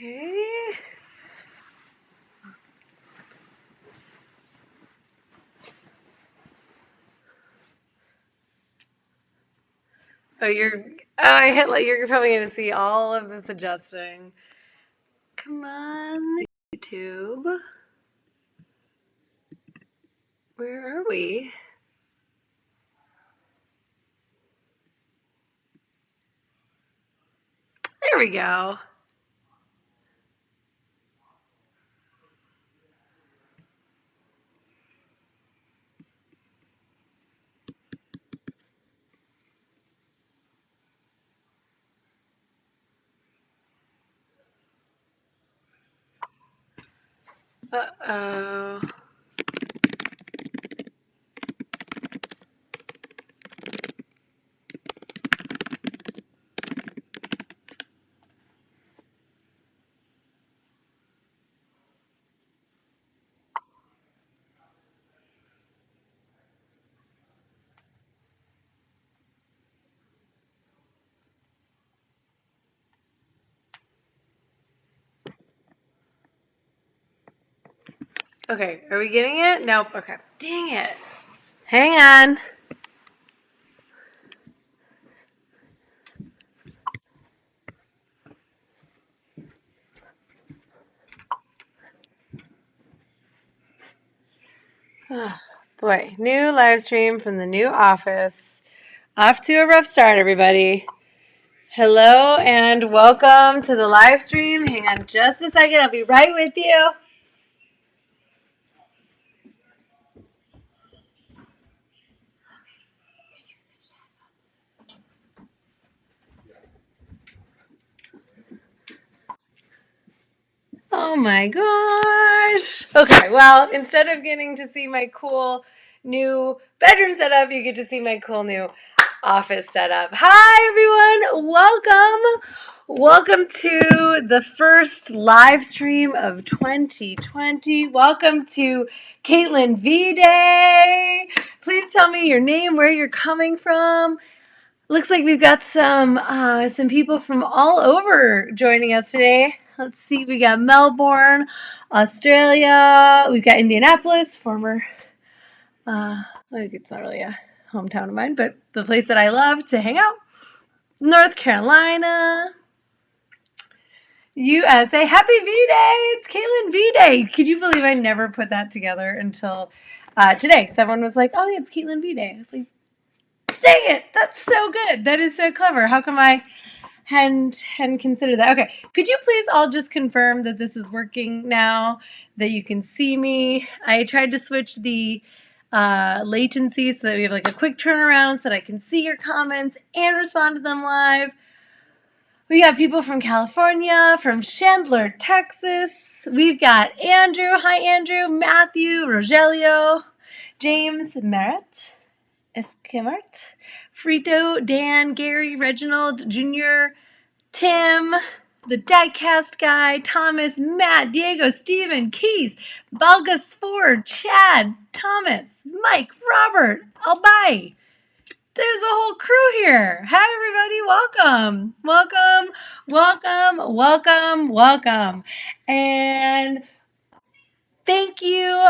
Okay. You're probably gonna see all of this adjusting. Come on, YouTube. Where are we? There we go. Uh-oh. Okay, are we getting it? Nope. Okay. Dang it. Hang on. Oh, boy, new live stream from the new office. Off to a rough start, everybody. Hello and welcome to the live stream. Hang on just a second. I'll be right with you. Oh my gosh. Okay, well, instead of getting to see my cool new bedroom setup, you get to see my cool new office setup. Hi, everyone. Welcome. Welcome to the first live stream of 2020. Welcome to Caitlin V Day. Please tell me your name, where you're coming from. Looks like we've got some people from all over joining us today. Let's see, we got Melbourne, Australia. We've got Indianapolis, former. It's not really a hometown of mine, but the place that I love to hang out. North Carolina, USA. Happy V-Day! It's Caitlin V-Day. Could you believe I never put that together until today? Someone was like, "Oh, yeah, it's Caitlin V-Day." I was like, dang it, that's so good. That is so clever. How come I hadn't considered that? Okay, could you please all just confirm that this is working now, that you can see me? I tried to switch the latency so that we have like a quick turnaround so that I can see your comments and respond to them live. We got people from California, from Chandler, Texas. We've got Andrew. Hi, Andrew. Matthew, Rogelio, James, Merritt, Esquimart, Frito, Dan, Gary, Reginald, Jr., Tim, the Diecast guy, Thomas, Matt, Diego, Steven, Keith, Valgas Ford, Chad, Thomas, Mike, Robert, Albay. There's a whole crew here. Hi, everybody. Welcome. Welcome, welcome, welcome, welcome. And thank you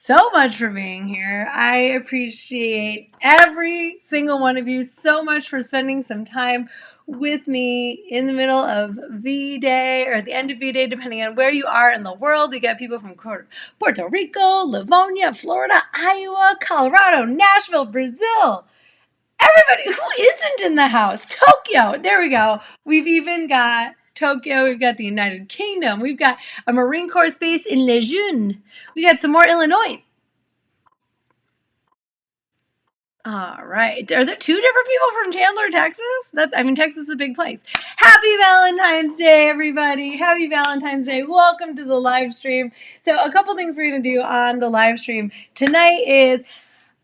so much for being here. I appreciate every single one of you so much for spending some time with me in the middle of V-Day or at the end of V-Day, depending on where you are in the world. We got people from Puerto Rico, Livonia, Florida, Iowa, Colorado, Nashville, Brazil. Everybody who isn't in the house. Tokyo. There we go. We've even got Tokyo. We've got the United Kingdom. We've got a Marine Corps base in Lejeune. We got some more Illinois. All right. Are there two different people from Chandler, Texas? Texas is a big place. Happy Valentine's Day, everybody. Happy Valentine's Day. Welcome to the live stream. So a couple things we're going to do on the live stream tonight is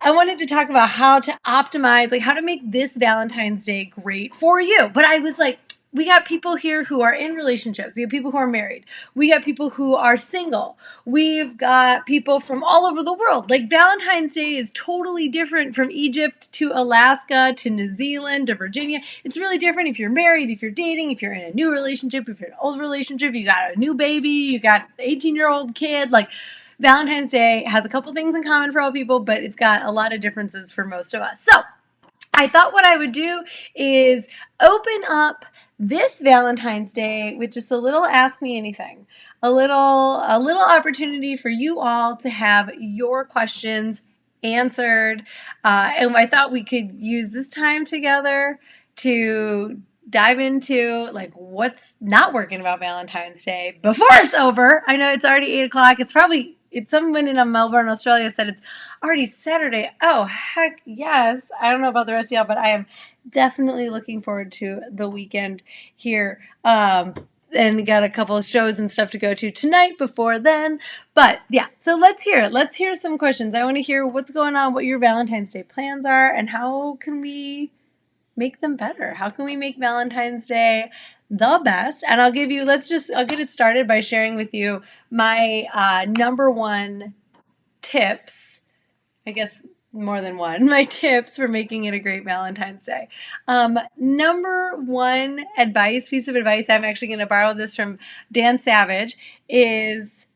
I wanted to talk about how to optimize, like how to make this Valentine's Day great for you. But I was like, we got people here who are in relationships. We have people who are married. We got people who are single. We've got people from all over the world. Like Valentine's Day is totally different from Egypt to Alaska to New Zealand to Virginia. It's really different if you're married, if you're dating, if you're in a new relationship, if you're in an old relationship, you got a new baby, you got an 18-year-old kid. Like Valentine's Day has a couple things in common for all people, but it's got a lot of differences for most of us. So I thought what I would do is open up this Valentine's Day with just a little Ask Me Anything, a little opportunity for you all to have your questions answered. And I thought we could use this time together to dive into like what's not working about Valentine's Day before it's over. I know it's already 8 o'clock. It's someone in Melbourne, Australia said it's already Saturday. Oh, heck yes. I don't know about the rest of y'all, but I am definitely looking forward to the weekend here. And got a couple of shows and stuff to go to tonight before then. But yeah, so let's hear some questions. I want to hear what's going on, what your Valentine's Day plans are, and how can we make them better? How can we make Valentine's Day the best? And I'll get it started by sharing with you my number one tips. I guess more than one. My tips for making it a great Valentine's Day. Number one piece of advice, I'm actually going to borrow this from Dan Savage, is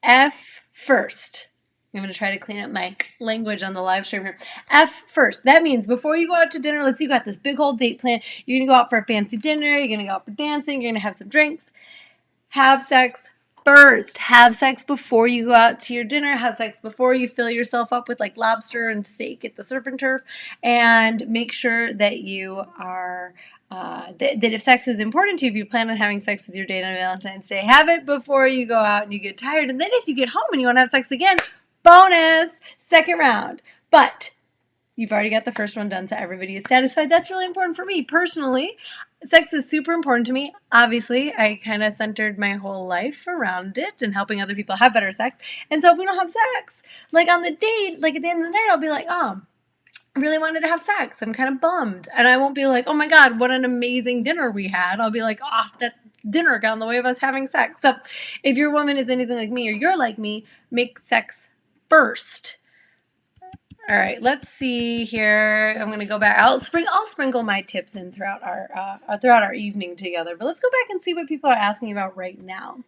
F first. I'm going to try to clean up my language on the live stream here. F first. That means before you go out to dinner, let's say you got this big old date plan. You're going to go out for a fancy dinner. You're going to go out for dancing. You're going to have some drinks. Have sex first. Have sex before you go out to your dinner. Have sex before you fill yourself up with like lobster and steak at the surf and turf. And make sure that you are that if sex is important to you, if you plan on having sex with your date on Valentine's Day, have it before you go out and you get tired. And then if you get home and you want to have sex again, bonus, second round. But you've already got the first one done, so everybody is satisfied. That's really important for me. Personally, sex is super important to me. Obviously, I kind of centered my whole life around it and helping other people have better sex. And so if we don't have sex, like on the date, like at the end of the night, I'll be like, oh, I really wanted to have sex. I'm kind of bummed. And I won't be like, oh my God, what an amazing dinner we had. I'll be like, oh, that dinner got in the way of us having sex. So if your woman is anything like me or you're like me, make sex first. All right, let's see here. I'm going to go back. I'll sprinkle my tips in throughout our evening together. But let's go back and see what people are asking about right now.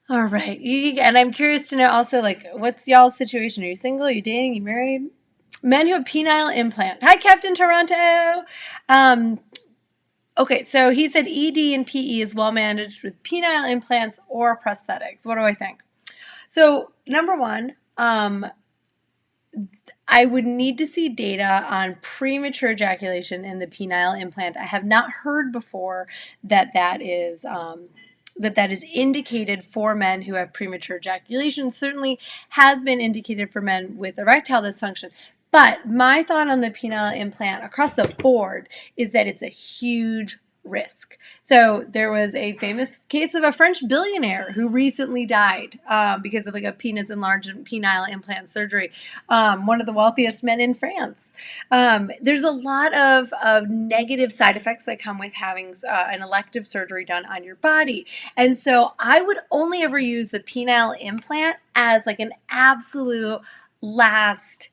All right, and I'm curious to know also, like, what's y'all's situation? Are you single? Are you dating? Are you married? Men who have penile implant. Hi, Captain Toronto. Okay, so he said ED and PE is well managed with penile implants or prosthetics. What do I think? So number one, I would need to see data on premature ejaculation in the penile implant. I have not heard before that is indicated for men who have premature ejaculation. Certainly has been indicated for men with erectile dysfunction. But my thought on the penile implant across the board is that it's a huge risk. So there was a famous case of a French billionaire who recently died because of like a penis enlargement penile implant surgery. One of the wealthiest men in France. There's a lot of negative side effects that come with having an elective surgery done on your body. And so I would only ever use the penile implant as like an absolute last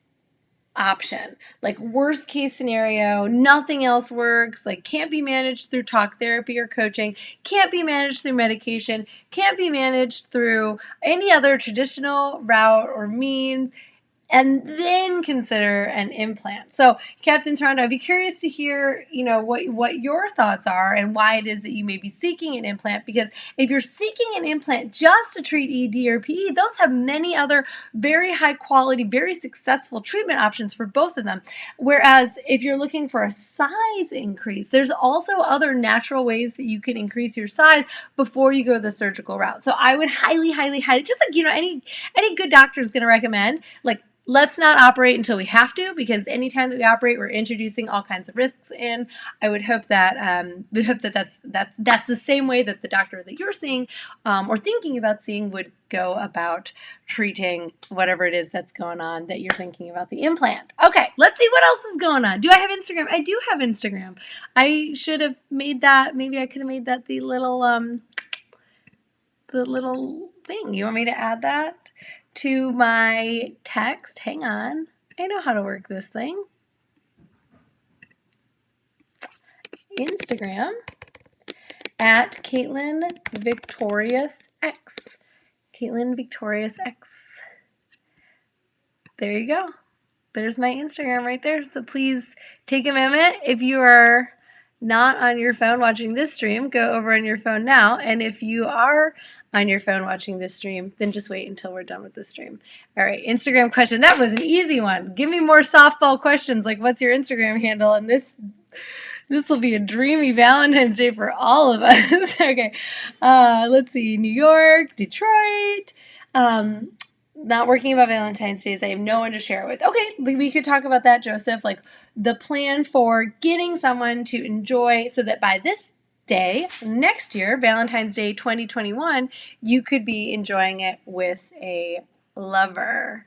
option. Like worst case scenario, nothing else works, like can't be managed through talk therapy or coaching, can't be managed through medication, can't be managed through any other traditional route or means, and then consider an implant. So, Captain Toronto, I'd be curious to hear, what your thoughts are and why it is that you may be seeking an implant. Because if you're seeking an implant just to treat ED or PE, those have many other very high quality, very successful treatment options for both of them. Whereas if you're looking for a size increase, there's also other natural ways that you can increase your size before you go the surgical route. So I would highly, highly, highly, just like, any good doctor is going to recommend, like let's not operate until we have to, because anytime that we operate, we're introducing all kinds of risks in. I would hope that that's the same way that the doctor that you're seeing or thinking about seeing would go about treating whatever it is that's going on that you're thinking about the implant. Okay, let's see what else is going on. Do I have Instagram? I do have Instagram. I should have made that. Maybe I could have made that the little thing. You want me to add that to my text? Hang on. I know how to work this thing. Instagram at Caitlin Victorious X. Caitlin Victorious X. There you go. There's my Instagram right there. So please take a moment. If you are not on your phone watching this stream, go over on your phone now. And if you are on your phone watching this stream, then just wait until we're done with the stream. All right, Instagram question. That was an easy one. Give me more softball questions like what's your Instagram handle? And this will be a dreamy Valentine's Day for all of us. Okay, let's see. New York, Detroit. Not working about Valentine's Days. I have no one to share it with. Okay, we could talk about that, Joseph. Like the plan for getting someone to enjoy so that by this day next year, Valentine's Day 2021, you could be enjoying it with a lover.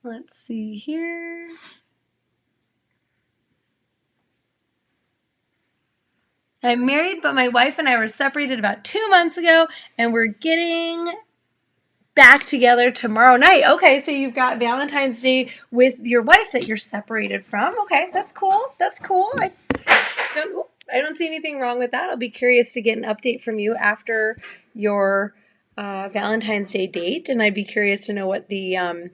Let's see here. I'm married, but my wife and I were separated about 2 months ago, and we're getting back together tomorrow night. Okay, so you've got Valentine's Day with your wife that you're separated from. Okay, that's cool. That's cool. I don't see anything wrong with that. I'll be curious to get an update from you after your Valentine's Day date, and I'd be curious to know what the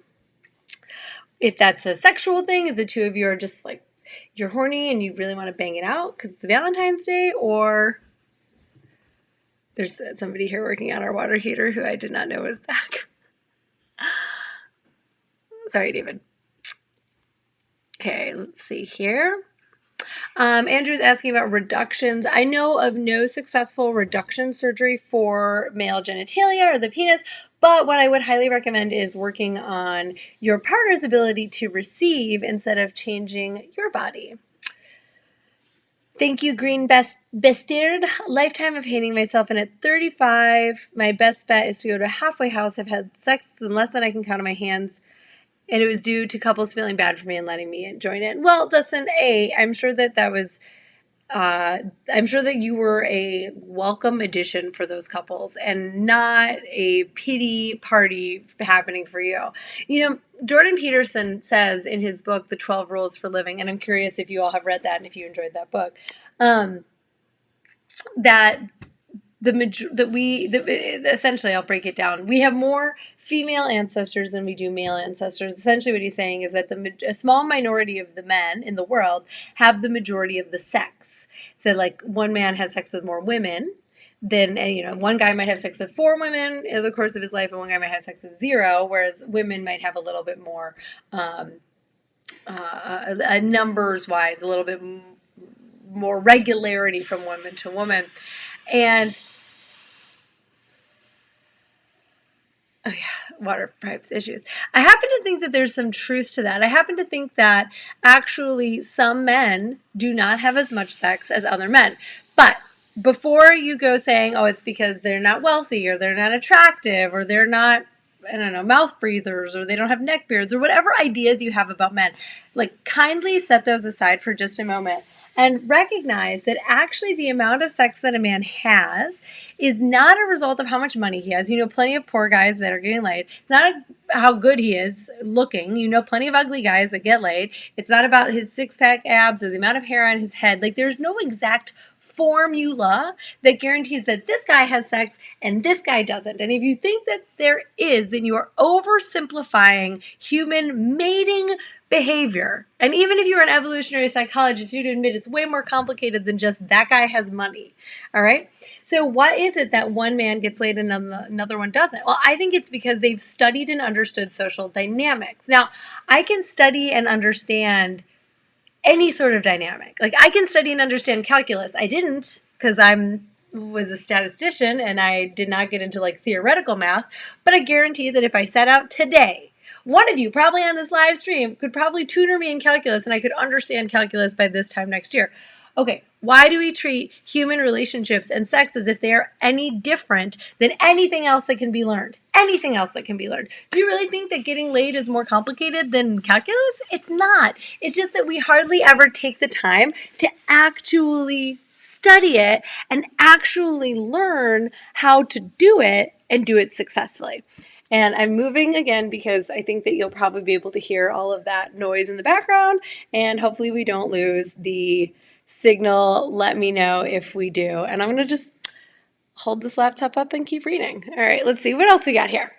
if that's a sexual thing. Is the two of you are just like you're horny and you really want to bang it out because it's Valentine's Day, or there's somebody here working on our water heater who I did not know was back. Sorry, David. Okay, let's see here. Andrew's asking about reductions. I know of no successful reduction surgery for male genitalia or the penis, but what I would highly recommend is working on your partner's ability to receive instead of changing your body. Thank you, Green Bestard. Lifetime of hating myself, and at 35, my best bet is to go to a halfway house. I've had sex in less than I can count on my hands, and it was due to couples feeling bad for me and letting me join in. Well, Dustin, I'm sure that was, I'm sure that you were a welcome addition for those couples and not a pity party happening for you. You know, Jordan Peterson says in his book, The 12 Rules for Living, and I'm curious if you all have read that and if you enjoyed that book, that essentially, I'll break it down. We have more female ancestors than we do male ancestors. Essentially, what he's saying is that a small minority of the men in the world have the majority of the sex. So, like, one man has sex with more women than, one guy might have sex with 4 women in the course of his life, and one guy might have sex with 0, whereas women might have a little bit more, numbers-wise, a little bit more regularity from woman to woman. And oh yeah, water pipes issues. I happen to think that there's some truth to that. I happen to think that actually some men do not have as much sex as other men. But before you go saying, oh, it's because they're not wealthy or they're not attractive or they're not, I don't know, mouth breathers or they don't have neck beards or whatever ideas you have about men, like kindly set those aside for just a moment and recognize that actually the amount of sex that a man has is not a result of how much money he has. You know plenty of poor guys that are getting laid. It's not how good he is looking. You know plenty of ugly guys that get laid. It's not about his six-pack abs or the amount of hair on his head. Like, there's no exact formula that guarantees that this guy has sex and this guy doesn't. And if you think that there is, then you are oversimplifying human mating behavior. And even if you're an evolutionary psychologist, you'd admit it's way more complicated than just that guy has money. All right? So what is it that one man gets laid and another one doesn't? Well, I think it's because they've studied and understood social dynamics. Now, I can study and understand any sort of dynamic. Like, I can study and understand calculus. I didn't, because was a statistician and I did not get into like theoretical math, but I guarantee that if I set out today one of you probably on this live stream could probably tutor me in calculus and I could understand calculus by this time next year. Okay, why do we treat human relationships and sex as if they are any different than anything else that can be learned? Anything else that can be learned. Do you really think that getting laid is more complicated than calculus? It's not. It's just that we hardly ever take the time to actually study it and actually learn how to do it and do it successfully. And I'm moving again because I think that you'll probably be able to hear all of that noise in the background, and hopefully we don't lose the signal. Let me know if we do. And I'm going to just hold this laptop up and keep reading. All right, let's see. What else we got here?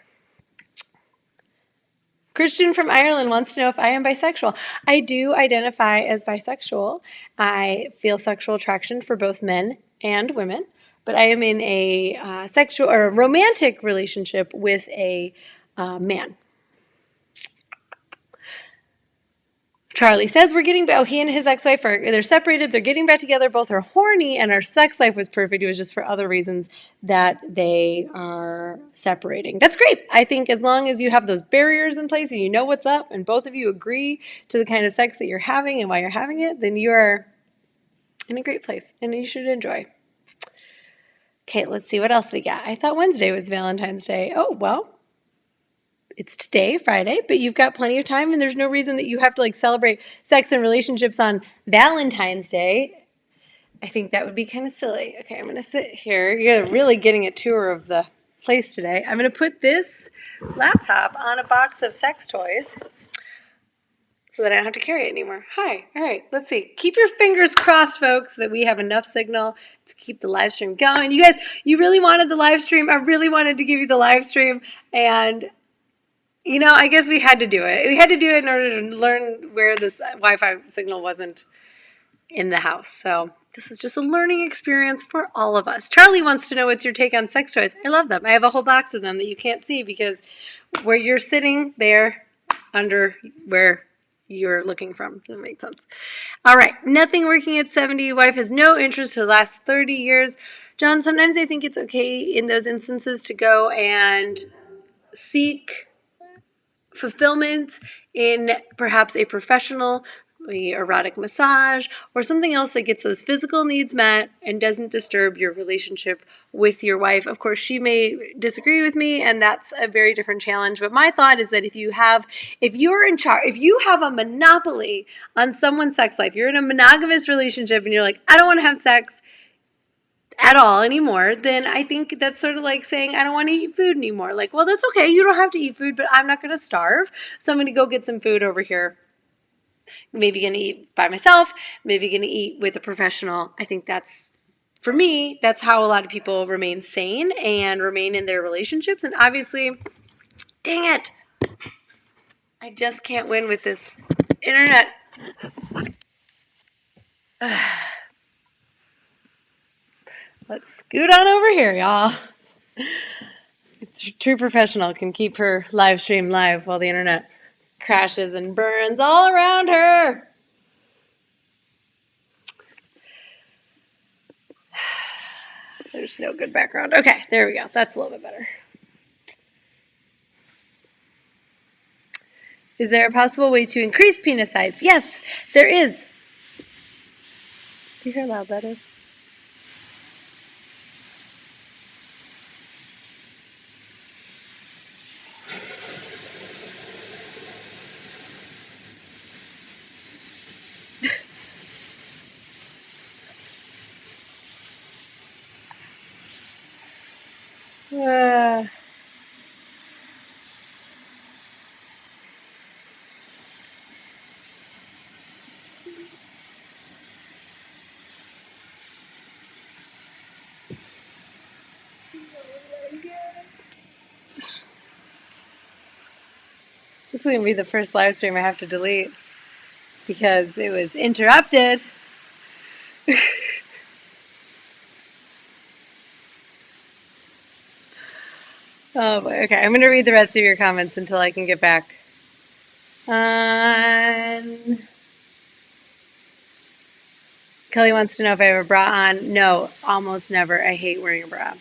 Christian from Ireland wants to know if I am bisexual. I do identify as bisexual. I feel sexual attraction for both men and women, but I am in a sexual or romantic relationship with a man. Charlie says we're getting back. Oh, he and his ex-wife they're separated. They're getting back together. Both are horny, and our sex life was perfect. It was just for other reasons that they are separating. That's great. I think as long as you have those barriers in place and you know what's up, and both of you agree to the kind of sex that you're having and why you're having it, then you are in a great place, and you should enjoy. Okay, let's see what else we got. I thought Wednesday was Valentine's Day. Oh, well. It's today, Friday, but you've got plenty of time, and there's no reason that you have to celebrate sex and relationships on Valentine's Day. I think that would be kind of silly. Okay, I'm going to sit here. You're really getting a tour of the place today. I'm going to put this laptop on a box of sex toys so that I don't have to carry it anymore. Hi. All right, let's see. Keep your fingers crossed, folks, that we have enough signal to keep the live stream going. You guys, you really wanted the live stream. I really wanted to give you the live stream, and I guess we had to do it. We had to do it in order to learn where this Wi-Fi signal wasn't in the house. So this is just a learning experience for all of us. Charlie wants to know what's your take on sex toys. I love them. I have a whole box of them that you can't see because where you're sitting there under where you're looking from. Does that make sense? All right. Nothing working at 70. Wife has no interest for the last 30 years. John, sometimes I think it's okay in those instances to go and seek fulfillment in perhaps a professional erotic massage or something else that gets those physical needs met and doesn't disturb your relationship with your wife. Of course, she may disagree with me, and that's a very different challenge. But my thought is that if you're in charge, if you have a monopoly on someone's sex life, you're in a monogamous relationship and you're like, I don't want to have sex at all anymore, then I think that's sort of like saying I don't want to eat food anymore. Well, that's okay. You don't have to eat food, but I'm not going to starve. So I'm going to go get some food over here. Maybe going to eat by myself. Maybe going to eat with a professional. I think for me, that's how a lot of people remain sane and remain in their relationships. And obviously, dang it, I just can't win with this internet. Let's scoot on over here, y'all. A true professional can keep her live stream live while the internet crashes and burns all around her. There's no good background. Okay, there we go. That's a little bit better. Is there a possible way to increase penis size? Yes, there is. Do you hear how loud that is? This is going to be the first live stream I have to delete because it was interrupted. Oh boy. Okay, I'm going to read the rest of your comments until I can get back. Kelly wants to know if I have a bra on. No, almost never. I hate wearing a bra.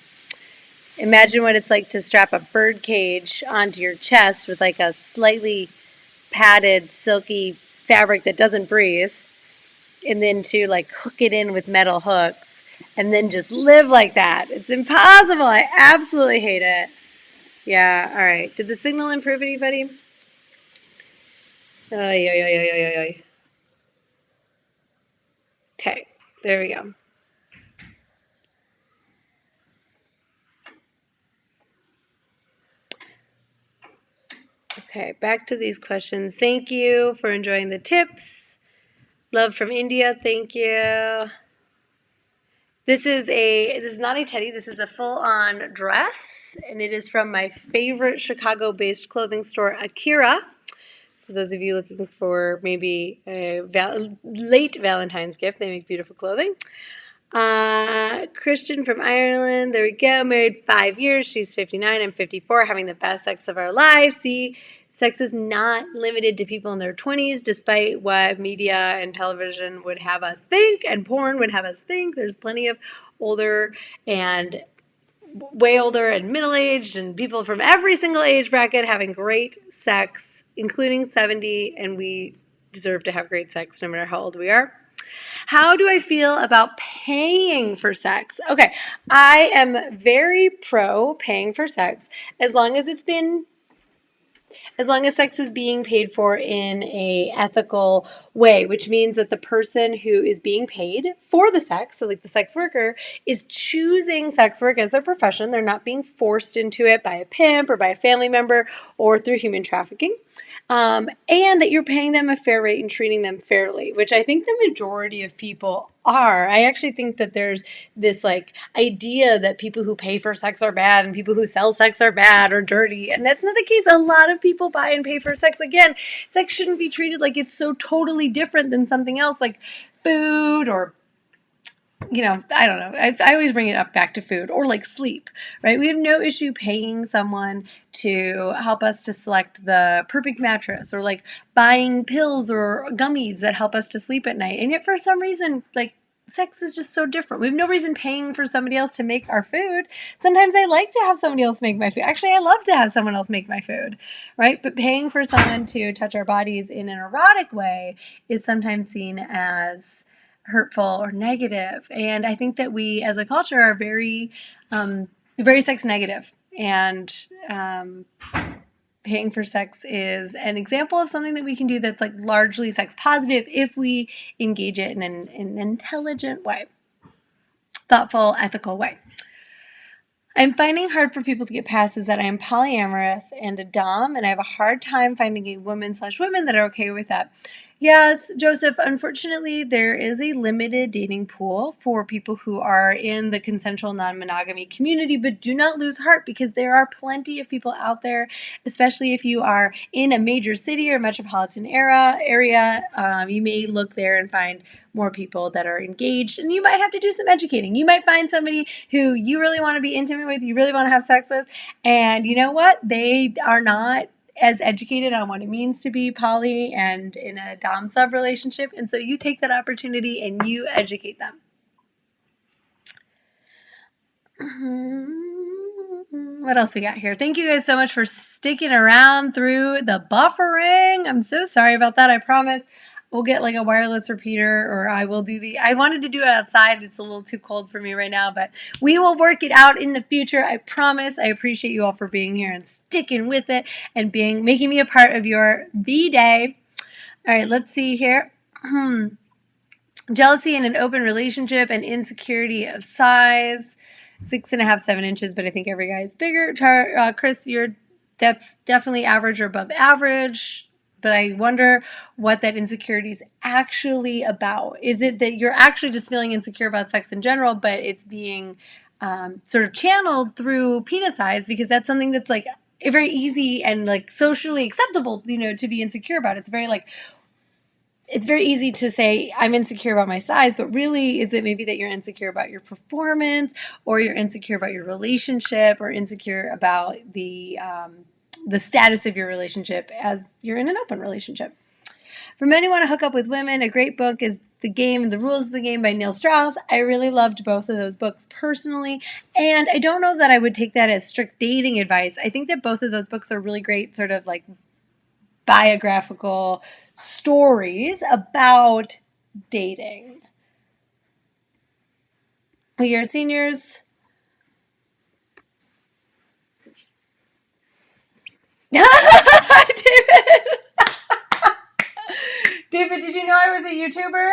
Imagine what it's like to strap a bird cage onto your chest with like a slightly padded, silky fabric that doesn't breathe, and then to like hook it in with metal hooks and then just live like that. It's impossible. I absolutely hate it. Yeah, all right. Did the signal improve, anybody? Oy, oy, oy, oy, oy, oy. Okay, there we go. Okay, back to these questions. Thank you for enjoying the tips. Love from India, thank you. This is not a teddy, this is a full-on dress, and it is from my favorite Chicago-based clothing store, Akira. For those of you looking for maybe a late Valentine's gift, they make beautiful clothing. Christian from Ireland. There we go. Married 5 years. She's 59. I'm 54. Having the best sex of our lives. See, sex is not limited to people in their 20s, despite what media and television would have us think and porn would have us think. There's plenty of older and way older and middle-aged and people from every single age bracket having great sex, including 70, and we deserve to have great sex no matter how old we are. How do I feel about paying for sex? Okay, I am very pro paying for sex as long as sex is being paid for in a ethical way, which means that the person who is being paid for the sex, so like the sex worker, is choosing sex work as their profession. They're not being forced into it by a pimp or by a family member or through human trafficking. And that you're paying them a fair rate and treating them fairly, which I think the majority of people are. I actually think that there's this like idea that people who pay for sex are bad and people who sell sex are bad or dirty. And that's not the case. A lot of people buy and pay for sex. Again, sex shouldn't be treated like it's so totally different than something else like food or I don't know. I always bring it up back to food or like sleep, right? We have no issue paying someone to help us to select the perfect mattress or like buying pills or gummies that help us to sleep at night. And yet for some reason, like sex is just so different. We have no reason paying for somebody else to make our food. Sometimes I like to have somebody else make my food. Actually, I love to have someone else make my food, right? But paying for someone to touch our bodies in an erotic way is sometimes seen as hurtful or negative. And I think that we as a culture are very sex negative. And paying for sex is an example of something that we can do that's like largely sex positive if we engage it in an intelligent way, thoughtful, ethical way. I'm finding hard for people to get past is that I am polyamorous and a dom, and I have a hard time finding a women/women that are okay with that. Yes, Joseph, unfortunately, there is a limited dating pool for people who are in the consensual non-monogamy community, but do not lose heart because there are plenty of people out there, especially if you are in a major city or metropolitan area. You may look there and find more people that are engaged, and you might have to do some educating. You might find somebody who you really want to be intimate with, you really want to have sex with, and you know what? They are not as educated on what it means to be poly and in a dom-sub relationship, and so you take that opportunity and you educate them. What else we got here? Thank you guys so much for sticking around through the buffering. I'm so sorry about that. I promise we'll get like a wireless repeater, or I wanted to do it outside. It's a little too cold for me right now, but we will work it out in the future. I promise. I appreciate you all for being here and sticking with it and making me a part of your V-Day. All right, let's see here. Jealousy in an open relationship and insecurity of size. 6.5, 7 inches, but I think every guy is bigger. Chris, that's definitely average or above average. But I wonder what that insecurity is actually about. Is it that you're actually just feeling insecure about sex in general, but it's being sort of channeled through penis size, because that's something that's like very easy and like socially acceptable, to be insecure about. It's very easy to say I'm insecure about my size, but really is it maybe that you're insecure about your performance, or you're insecure about your relationship, or insecure about the status of your relationship as you're in an open relationship. For men who want to hook up with women, a great book is The Game and the Rules of the Game by Neil Strauss. I really loved both of those books personally, and I don't know that I would take that as strict dating advice. I think that both of those books are really great sort of like biographical stories about dating. We are seniors. David! David, did you know I was a YouTuber?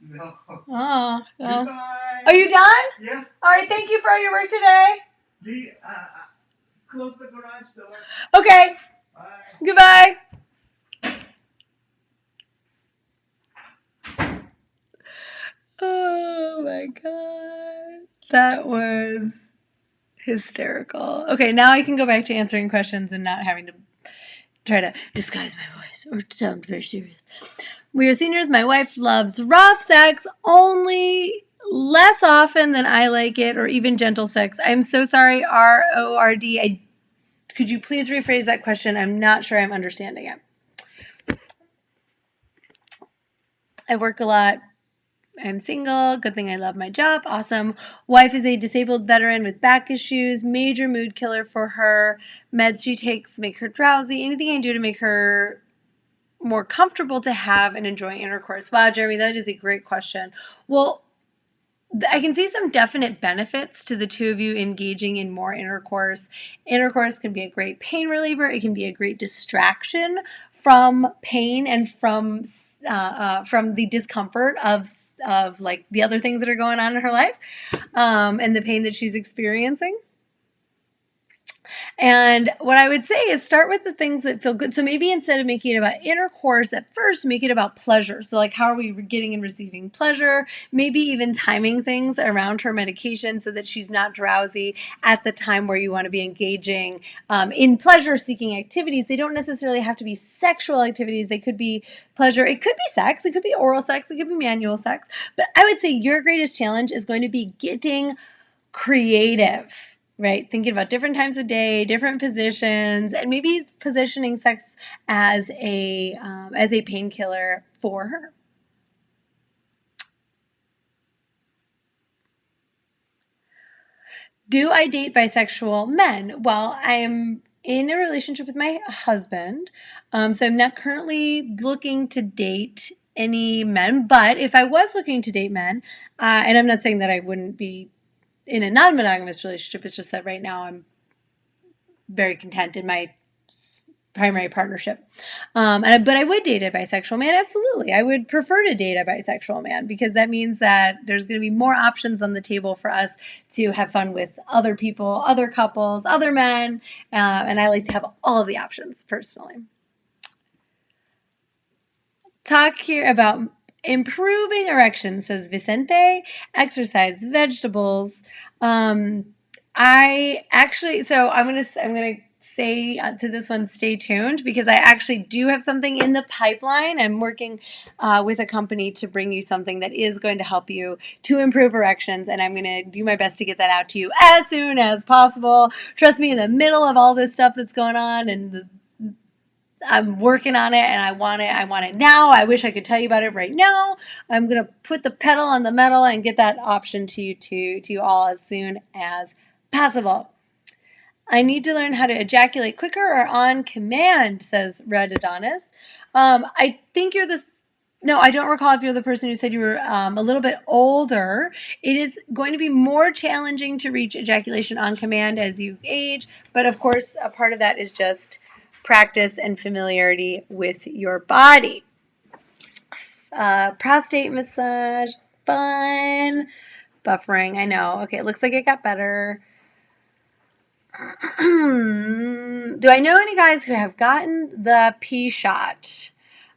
No. Oh. Well. Goodbye. Are you done? Yeah. All right, thank you for all your work today. Close the garage door. Okay. Bye. Goodbye. Oh my god. That was hysterical. Okay, now I can go back to answering questions and not having to try to disguise my voice or sound very serious. We are seniors. My wife loves rough sex only less often than I like it, or even gentle sex. I'm so sorry, RORD. Could you please rephrase that question? I'm not sure I'm understanding it. I work a lot. I'm single. Good thing I love my job. Awesome. Wife is a disabled veteran with back issues. Major mood killer for her. Meds she takes make her drowsy. Anything I do to make her more comfortable to have and enjoy intercourse? Wow, Jeremy, that is a great question. Well, I can see some definite benefits to the two of you engaging in more intercourse. Intercourse can be a great pain reliever. It can be a great distraction from pain and from the discomfort of like the other things that are going on in her life, and the pain that she's experiencing. And what I would say is start with the things that feel good. So maybe instead of making it about intercourse at first, make it about pleasure. So like, how are we getting and receiving pleasure? Maybe even timing things around her medication so that she's not drowsy at the time where you want to be engaging in pleasure-seeking activities. They don't necessarily have to be sexual activities. They could be pleasure. It could be sex. It could be oral sex. It could be manual sex. But I would say your greatest challenge is going to be getting creative. Right? Thinking about different times of day, different positions, and maybe positioning sex as a painkiller for her. Do I date bisexual men? Well, I'm in a relationship with my husband, so I'm not currently looking to date any men. But if I was looking to date men, and I'm not saying that I wouldn't be in a non-monogamous relationship, it's just that right now I'm very content in my primary partnership. But I would date a bisexual man. Absolutely. I would prefer to date a bisexual man because that means that there's going to be more options on the table for us to have fun with other people, other couples, other men. And I like to have all of the options personally. Talk here about improving erection, says Vicente. Exercise, vegetables. I actually, so I'm gonna say to this one, stay tuned, because I actually do have something in the pipeline. I'm working with a company to bring you something that is going to help you to improve erections, and I'm going to do my best to get that out to you as soon as possible. Trust me, in the middle of all this stuff that's going on, and I'm working on it, and I want it now. I wish I could tell you about it right now. I'm going to put the pedal on the metal and get that option to you all as soon as possible. I need to learn how to ejaculate quicker or on command, says Red Adonis. I think you're this. No, I don't recall if you're the person who said you were a little bit older. It is going to be more challenging to reach ejaculation on command as you age, but of course, a part of that is just practice and familiarity with your body. Prostate massage, fun. Buffering, I know. Okay, it looks like it got better. Do I know any guys who have gotten the P shot?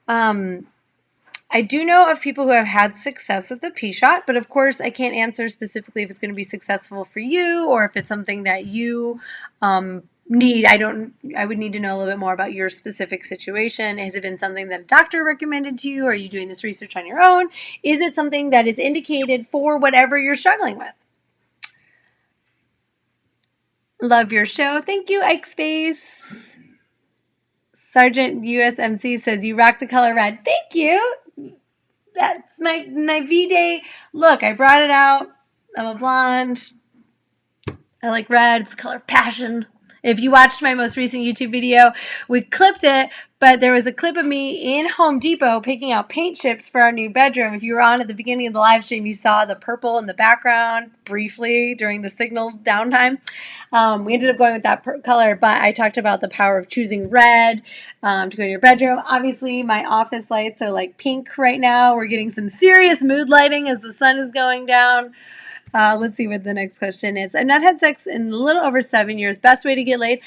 I do know of people who have had success with the P shot, but of course I can't answer specifically if it's going to be successful for you or if it's something that you need. I would need to know a little bit more about your specific situation. Has it been something that a doctor recommended to you? Are you doing this research on your own? Is it something that is indicated for whatever you're struggling with? Love your show. Thank you, Ike Space. Sergeant USMC says, you rock the color red. Thank you. That's my V-Day look. I brought it out. I'm a blonde. I like red. It's the color of passion. If you watched my most recent YouTube video, we clipped it, but there was a clip of me in Home Depot picking out paint chips for our new bedroom. If you were on at the beginning of the live stream, you saw the purple in the background briefly during the signal downtime. We ended up going with that color, but I talked about the power of choosing red to go to your bedroom. Obviously, my office lights are like pink right now. We're getting some serious mood lighting as the sun is going down. Let's see what the next question is. I've not had sex in a little over 7 years. Best way to get laid?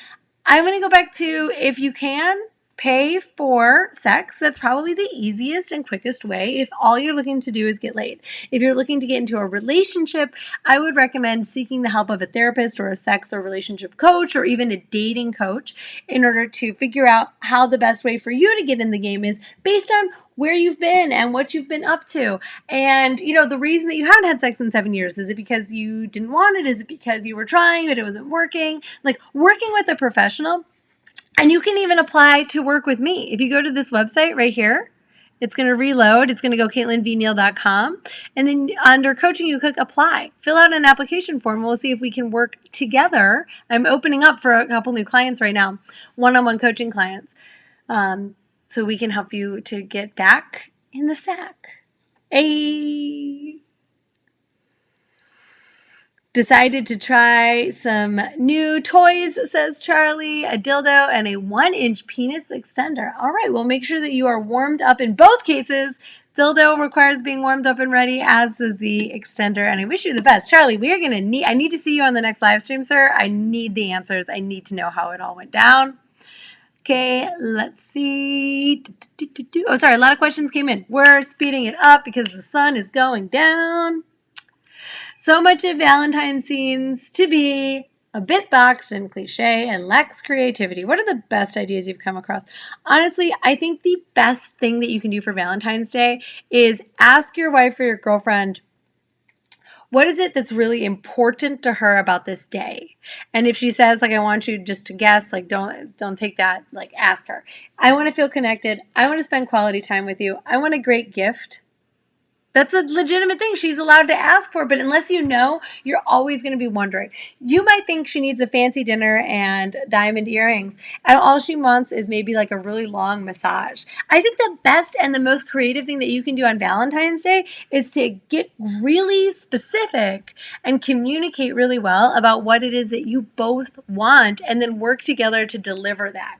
I'm going to go back to, if you can, pay for sex. That's probably the easiest and quickest way if all you're looking to do is get laid. If you're looking to get into a relationship, I would recommend seeking the help of a therapist or a sex or relationship coach or even a dating coach in order to figure out how the best way for you to get in the game is based on where you've been and what you've been up to. And, you know, the reason that you haven't had sex in 7 years, is it because you didn't want it? Is it because you were trying but it wasn't working? Like, working with a professional. And you can even apply to work with me. If you go to this website right here, it's going to reload. It's going to go CaitlinVneal.com. And then under coaching, you click apply. Fill out an application form. We'll see if we can work together. I'm opening up for a couple new clients right now, one-on-one coaching clients. So we can help you to get back in the sack. Hey! Decided to try some new toys, says Charlie, a dildo and a 1-inch penis extender. All right, well, make sure that you are warmed up in both cases. Dildo requires being warmed up and ready, as does the extender, and I wish you the best. Charlie, we are going to I need to see you on the next live stream, sir. I need the answers. I need to know how it all went down. Okay, let's see. Oh, sorry, a lot of questions came in. We're speeding it up because the sun is going down. So much of Valentine seems to be a bit boxed and cliche and lacks creativity. What are the best ideas you've come across? Honestly, I think the best thing that you can do for Valentine's Day is ask your wife or your girlfriend, what is it that's really important to her about this day? And if she says, like, I want you just to guess, like, don't take that, like, ask her. I want to feel connected. I want to spend quality time with you. I want a great gift. That's a legitimate thing she's allowed to ask for, but unless you know, you're always going to be wondering. You might think she needs a fancy dinner and diamond earrings, and all she wants is maybe like a really long massage. I think the best and the most creative thing that you can do on Valentine's Day is to get really specific and communicate really well about what it is that you both want, and then work together to deliver that.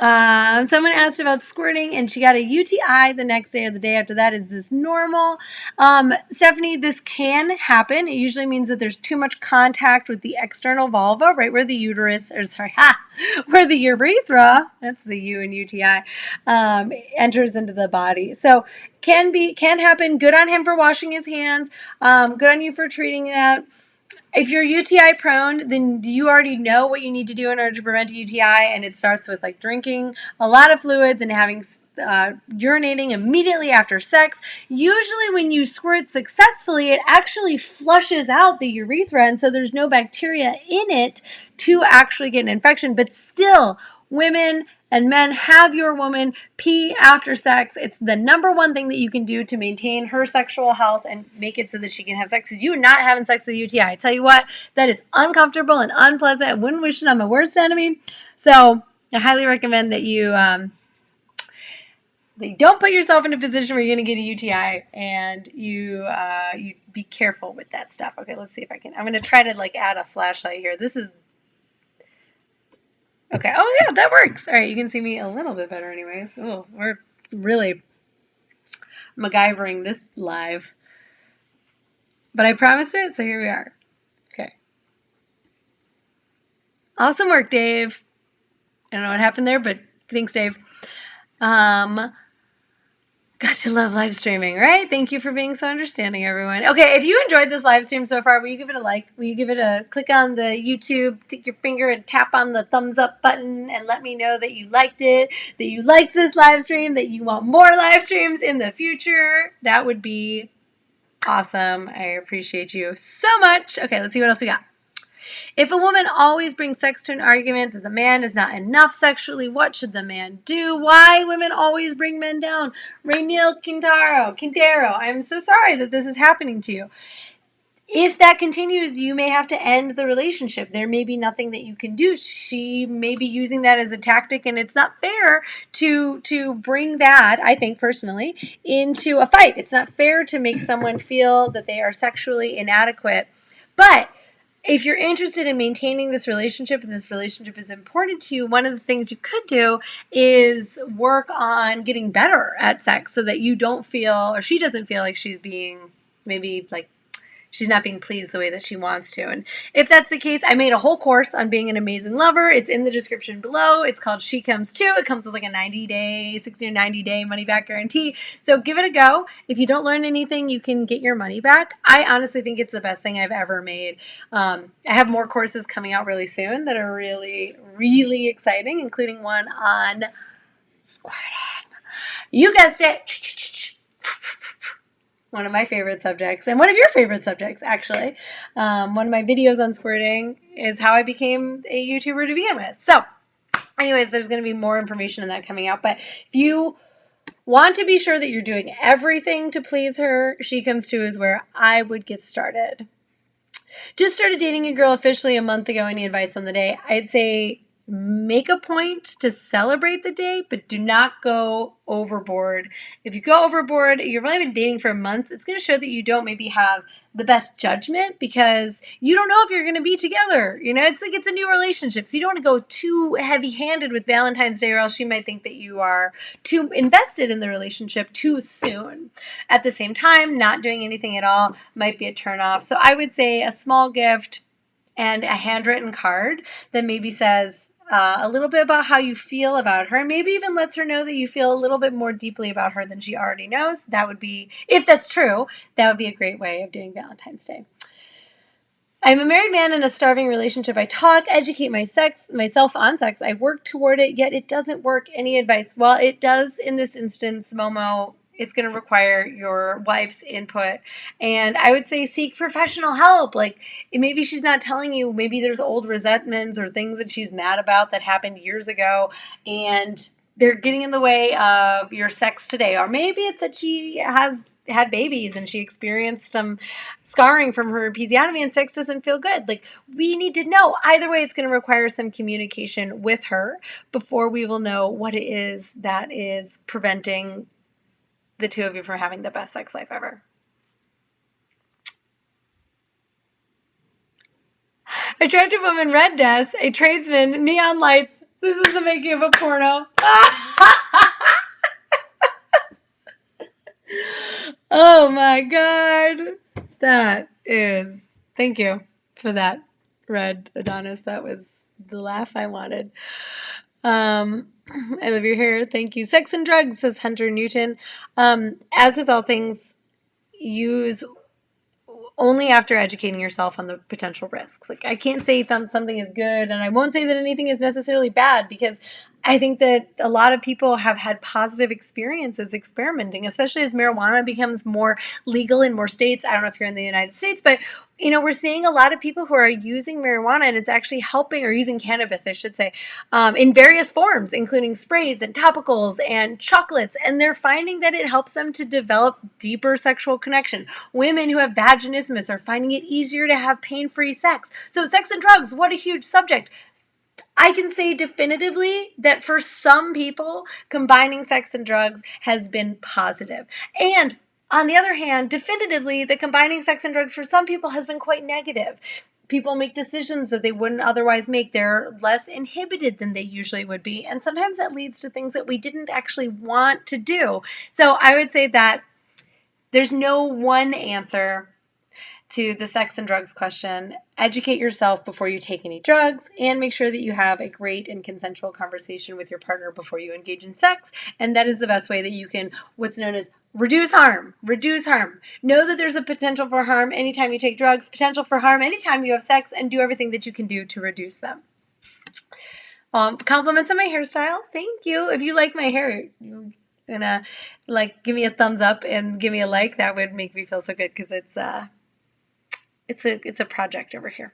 Someone asked about squirting and she got a UTI the next day or the day after that. Is this normal? Stephanie, this can happen. It usually means that there's too much contact with the external vulva, right where the uterus, where the urethra, that's the U in UTI, enters into the body. So can happen. Good on him for washing his hands. Good on you for treating that. If you're UTI prone, then you already know what you need to do in order to prevent a UTI, and it starts with like drinking a lot of fluids and having urinating immediately after sex. Usually when you squirt successfully, it actually flushes out the urethra, and so there's no bacteria in it to actually get an infection. But still, women and men, have your woman pee after sex. It's the number one thing that you can do to maintain her sexual health and make it so that she can have sex. Because you not having sex with a UTI, I tell you what, that is uncomfortable and unpleasant. I wouldn't wish it on my worst enemy. So I highly recommend that you don't put yourself in a position where you're going to get a UTI, and you be careful with that stuff. Okay, let's see if I can. I'm going to try to like add a flashlight here. This is okay. Oh, yeah, that works. All right, you can see me a little bit better anyways. Oh, we're really MacGyvering this live. But I promised it, so here we are. Okay. Awesome work, Dave. I don't know what happened there, but thanks, Dave. Got to love live streaming, right? Thank you for being so understanding, everyone. Okay, if you enjoyed this live stream so far, will you give it a like? Will you give it a click on the YouTube, take your finger and tap on the thumbs up button and let me know that you liked it, that you liked this live stream, that you want more live streams in the future? That would be awesome. I appreciate you so much. Okay, let's see what else we got. If a woman always brings sex to an argument that the man is not enough sexually, what should the man do? Why women always bring men down? Rainiel Quintero, I'm so sorry that this is happening to you. If that continues, you may have to end the relationship. There may be nothing that you can do. She may be using that as a tactic, and it's not fair to bring that, I think personally, into a fight. It's not fair to make someone feel that they are sexually inadequate. But if you're interested in maintaining this relationship and this relationship is important to you, one of the things you could do is work on getting better at sex so that you don't feel, or she doesn't feel like she's being maybe like she's not being pleased the way that she wants to. And if that's the case, I made a whole course on being an amazing lover. It's in the description below. It's called She Comes Too. It comes with like a 90-day, 60 or 90-day money-back guarantee. So give it a go. If you don't learn anything, you can get your money back. I honestly think it's the best thing I've ever made. I have more courses coming out really soon that are really, really exciting, including one on squirting. You guessed it. One of my favorite subjects, and one of your favorite subjects, actually. One of my videos on squirting is how I became a YouTuber to begin with. So, anyways, there's going to be more information on that coming out. But if you want to be sure that you're doing everything to please her, She Comes Too is where I would get started. Just started dating a girl officially a month ago. Any advice on the day? I'd say make a point to celebrate the day, but do not go overboard. If you go overboard, you've only been dating for a month, it's going to show that you don't maybe have the best judgment because you don't know if you're going to be together. You know, it's like it's a new relationship. So you don't want to go too heavy-handed with Valentine's Day or else she might think that you are too invested in the relationship too soon. At the same time, not doing anything at all might be a turnoff. So I would say a small gift and a handwritten card that maybe says, a little bit about how you feel about her, and maybe even lets her know that you feel a little bit more deeply about her than she already knows. That would be, if that's true, that would be a great way of doing Valentine's Day. I'm a married man in a starving relationship. I talk, educate myself on sex. I work toward it, yet it doesn't work. Any advice? Well, it does in this instance, Momo. It's going to require your wife's input. And I would say seek professional help. Like maybe she's not telling you, maybe there's old resentments or things that she's mad about that happened years ago. And they're getting in the way of your sex today. Or maybe it's that she has had babies and she experienced some scarring from her episiotomy and sex doesn't feel good. Like we need to know. Either way, it's going to require some communication with her before we will know what it is that is preventing the two of you from having the best sex life ever. Attractive woman, red dress, a tradesman, neon lights. This is the making of a porno. Oh my God. That is, thank you for that, Red Adonis. That was the laugh I wanted. I love your hair. Thank you. Sex and drugs, says Hunter Newton. As with all things, use only after educating yourself on the potential risks. Like I can't say something is good, and I won't say that anything is necessarily bad because I think that a lot of people have had positive experiences experimenting, especially as marijuana becomes more legal in more states. I don't know if you're in the United States, but you know, we're seeing a lot of people who are using marijuana and it's actually helping, or using cannabis, I should say, in various forms, including sprays and topicals and chocolates. And they're finding that it helps them to develop deeper sexual connection. Women who have vaginismus are finding it easier to have pain-free sex. So sex and drugs, what a huge subject. I can say definitively that for some people, combining sex and drugs has been positive. And on the other hand, definitively, that combining sex and drugs for some people has been quite negative. People make decisions that they wouldn't otherwise make. They're less inhibited than they usually would be. And sometimes that leads to things that we didn't actually want to do. So I would say that there's no one answer to the sex and drugs question. Educate yourself before you take any drugs and make sure that you have a great and consensual conversation with your partner before you engage in sex. And that is the best way that you can, what's known as reduce harm. Reduce harm. Know that there's a potential for harm anytime you take drugs, potential for harm anytime you have sex, and do everything that you can do to reduce them. Compliments on my hairstyle. Thank you. If you like my hair, you're gonna like give me a thumbs up and give me a like. That would make me feel so good because it's it's a project over here.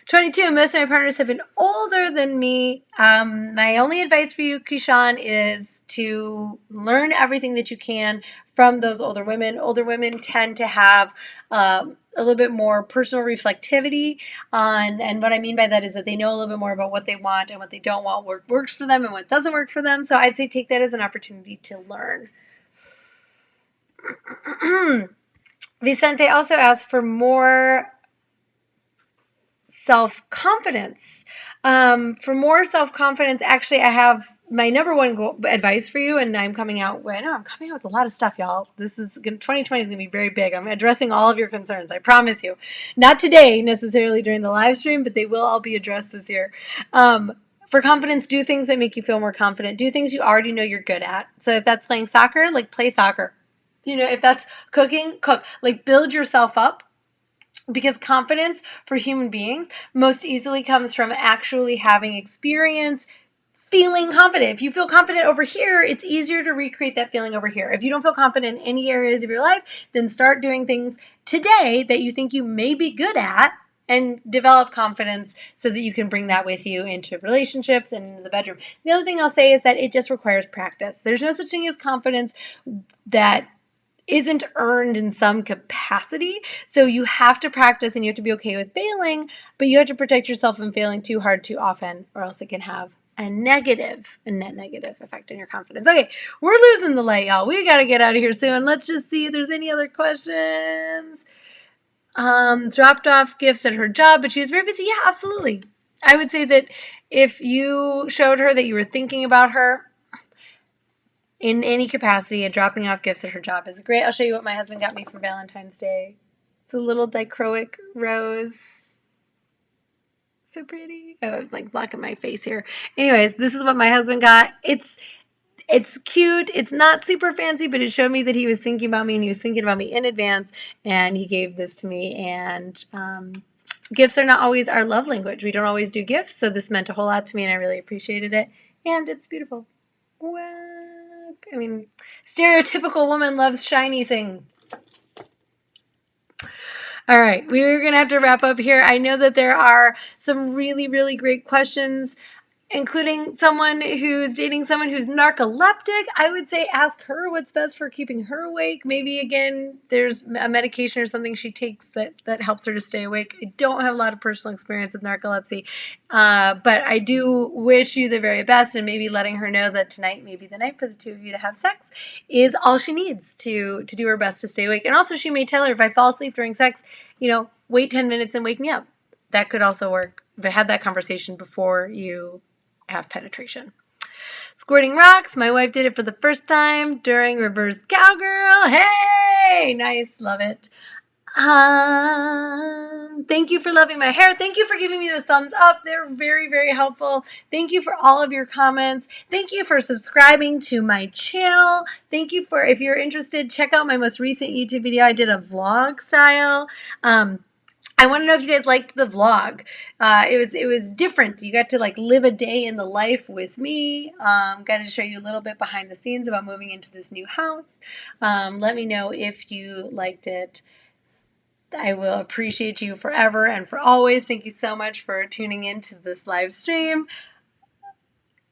22, most of my partners have been older than me. My only advice for you, Kishan, is to learn everything that you can from those older women. Older women tend to have a little bit more personal reflectivity on, and what I mean by that is that they know a little bit more about what they want and what they don't want, what works for them and what doesn't work for them. So I'd say take that as an opportunity to learn. Vicente also asked for more self-confidence. For more self-confidence, actually, I have my number one advice for you, and I'm coming out with a lot of stuff, y'all. 2020 is going to be very big. I'm addressing all of your concerns, I promise you. Not today, necessarily during the live stream, but they will all be addressed this year. For confidence, do things that make you feel more confident. Do things you already know you're good at. So if that's playing soccer, like play soccer. If that's cooking, cook. Like build yourself up. Because confidence for human beings most easily comes from actually having experience feeling confident. If you feel confident over here, it's easier to recreate that feeling over here. If you don't feel confident in any areas of your life, then start doing things today that you think you may be good at and develop confidence so that you can bring that with you into relationships and into the bedroom. The other thing I'll say is that it just requires practice. There's no such thing as confidence that isn't earned in some capacity. So you have to practice and you have to be okay with failing, but you have to protect yourself from failing too hard too often, or else it can have a net negative effect on your confidence. Okay, we're losing the light, y'all. We got to get out of here soon. Let's just see if there's any other questions. Dropped off gifts at her job, but she was very busy. Yeah, absolutely. I would say that if you showed her that you were thinking about her, in any capacity, and dropping off gifts at her job is great. I'll show you what my husband got me for Valentine's Day. It's a little dichroic rose. So pretty. Oh, I'm like blocking my face here. Anyways, this is what my husband got. It's cute. It's not super fancy, but it showed me that he was thinking about me and he was thinking about me in advance, and he gave this to me. And gifts are not always our love language. We don't always do gifts, so this meant a whole lot to me and I really appreciated it. And it's beautiful. Wow. I mean, stereotypical woman loves shiny thing. All right, we're going to have to wrap up here. I know that there are some really, really great questions, including someone who's dating someone who's narcoleptic. I would say ask her what's best for keeping her awake. Maybe, again, there's a medication or something she takes that helps her to stay awake. I don't have a lot of personal experience with narcolepsy, but I do wish you the very best, and maybe letting her know that tonight may be the night for the two of you to have sex is all she needs to do her best to stay awake. And also she may tell her, if I fall asleep during sex, wait 10 minutes and wake me up. That could also work. But have that conversation before you have penetration. Squirting rocks. My wife did it for the first time during reverse cowgirl. Hey, nice, love it. Thank you for loving my hair. Thank you for giving me the thumbs up. They're very, very helpful. Thank you for all of your comments. Thank you for subscribing to my channel. Thank you for, if you're interested, check out my most recent YouTube video. I did a vlog style. I want to know if you guys liked the vlog. It was different. You got to live a day in the life with me. Got to show you a little bit behind the scenes about moving into this new house. Let me know if you liked it. I will appreciate you forever and for always. Thank you so much for tuning in to this live stream.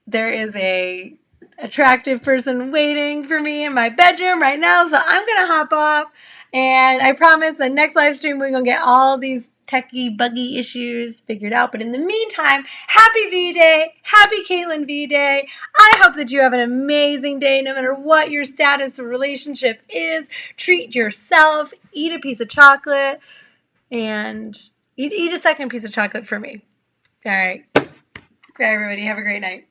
There is a attractive person waiting for me in my bedroom right now, so I'm gonna hop off, and I promise the next live stream we're gonna get all these techie buggy issues figured out. But in the meantime, happy V-Day, happy Caitlin V-Day. I hope that you have an amazing day no matter what your status of relationship is. Treat yourself, eat a piece of chocolate, and eat a second piece of chocolate for me. All right, everybody, have a great night.